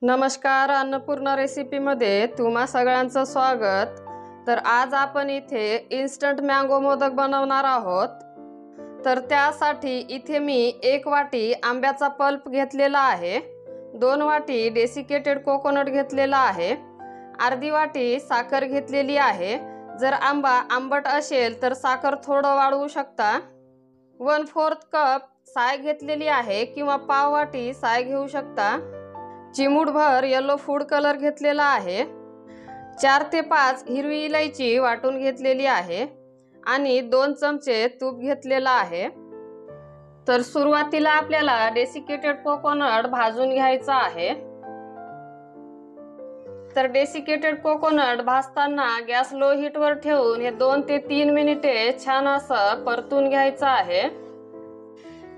नमस्कार, अन्नपूर्णा रेसिपीमध्ये तुम्हा सगळ्यांचं स्वागत। तर आज आपण इथे इन्स्टंट मँगो मोदक बनवणार आहोत। तर त्यासाठी इथे मी 1 वाटी आंब्याचा पल्प घेतलेला आहे, 2 वाटी डेसिकेटेड कोकोनट घेतलेला आहे, अर्धी वाटी साखर घेतलेली आहे। जर आंबा आंबट असेल तर साखर थोडं वाढवू शकता। 1/4 कप साय घेतलेली आहे किंवा पाव वाटी साय घेऊ शकता। चिमूटभर येलो फूड कलर घेतलेला आहे। 4 ते 5 हिरवी इलायची वाटून घेतलेली आहे आणि 2 चमचे तूप घेतलेला आहे। तर सुरुवातीला आपल्याला डेसिकेटेड कोकोनट भाजून घ्यायचा आहे। तर डेसिकेटेड कोकोनट भाजताना गॅस लो हीट वर ठेवून हे 2 ते 3 मिनिटे छान असं परतून घ्यायचं आहे।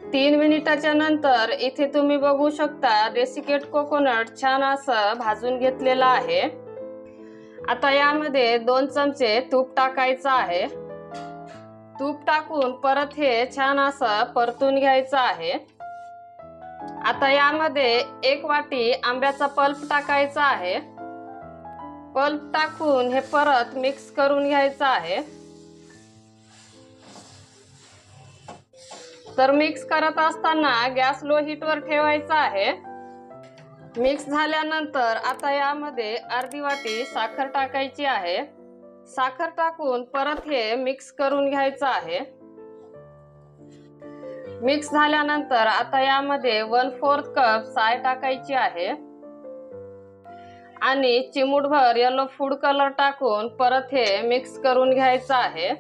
3 मिनिटाच्या नंतर इथे तुम्ही बघू शकता डेसिकेट कोकोनट छान असं भाजून घेतलेला आहे। आता यामध्ये 2 चमचे तूप टाकायचं आहे। तूप टाकून परत हे छान असं परतून घ्यायचं आहे। आता यामध्ये 1 वाटी आंब्याचा पल्प टाकायचा आहे। पल्प टाकून हे परत मिक्स करून घ्यायचं आहे। तर मिक्स करत असताना गॅस लो हीट वर ठेवायचा आहे। मिक्स झाल्यानंतर आता यामध्ये अर्धी वाटी साखर टाकायची आहे। साखर टाकून परत हे मिक्स करून घ्यायचं आहे। मिक्स झाल्यानंतर आता यामध्ये 1/4 कप साय टाकायची आहे आणि चिमूटभर येलो फूड कलर टाकून परत हे मिक्स करून घ्यायचं आहे।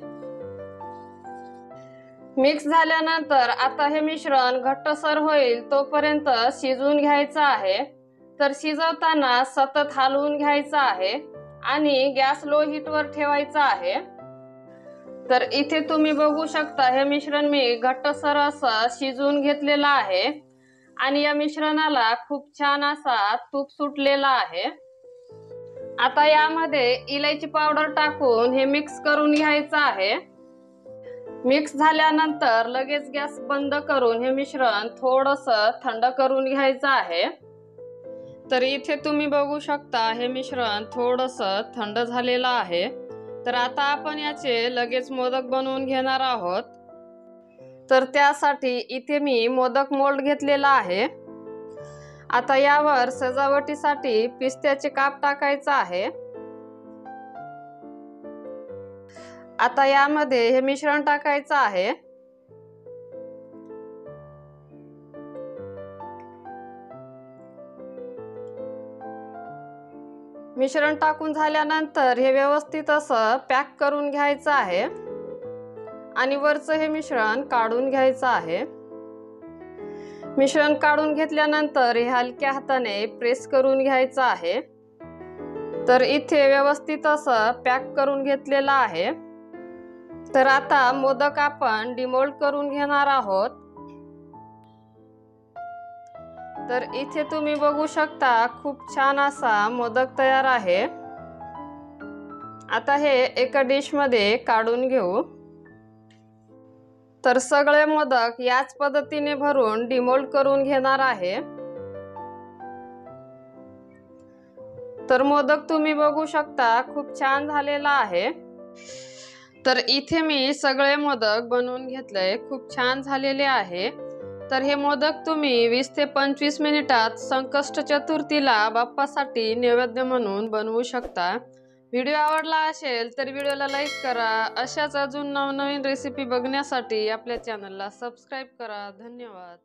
मिक्स झाल्यानंतर आता हे मिश्रण घट्टसर होईल तोपर्यंत शिजवून घ्यायचं आहे। तर शिजवताना सतत हलवून घ्यायचं आहे आणि गॅस लो हीट वर ठेवायचा आहे। तर इथे तुम्ही बघू शकता हे मिश्रण मी घट्टसर असं शिजवून घेतलेलं आहे आणि या मिश्रणाला खूप छान असा तूप सुटलेला आहे। आता यामध्ये इलायची पावडर टाकून हे मिक्स करून घ्यायचं आहे। मिक्स झाल्यानंतर लगेच गॅस बंद करून हे मिश्रण थोडंसं थंड करून घ्यायचं आहे। तर इथे तुम्ही बघू शकता हे मिश्रण थोडंसं थंड झालेलं आहे। तर आता आपण याचे लगेच मोदक बनवून घेणार आहोत। तर त्यासाठी इथे मी मोदक मोल्ड घेतलेला आहे। आता यावर सजावटीसाठी पिस्त्याचे काप टाकायचं आहे। आता यामध्ये हे मिश्रण टाकायचं आहे। मिश्रण टाकून झाल्यानंतर हे व्यवस्थित असं पॅक करून घ्यायचं आहे आणि वरचं हे मिश्रण काढून घ्यायचं आहे। मिश्रण काढून घेतल्यानंतर हे हलक्या हाताने प्रेस करून घ्यायचं आहे। तर इथे व्यवस्थित असं पॅक करून घेतलेलं आहे। तर आता मोदक आपण डिमोल्ड करून घेणार आहोत। तर इथे तुम्ही बघू शकता खूप छान असा मोदक तयार आहे। आता हे एका डिश मध्ये काढून घेऊ। तर सगळे मोदक याच पद्धतीने भरून डिमोल्ड करून घेणार आहे। तर मोदक तुम्ही बघू शकता खूप छान झालेला आहे। तर इथे मी सगळे मोदक बनवून घेतले, खूप छान झालेले आहे। तर हे मोदक तुम्ही 20 ते 25 मिनिटात संकष्ट चतुर्थीला बाप्पासाठी नैवेद्य म्हणून बनवू शकता। व्हिडिओ आवडला असेल तर व्हिडिओला लाईक करा। अशाच अजून नवनवीन रेसिपी बघण्यासाठी आपल्या चॅनलला सबस्क्राइब करा। धन्यवाद।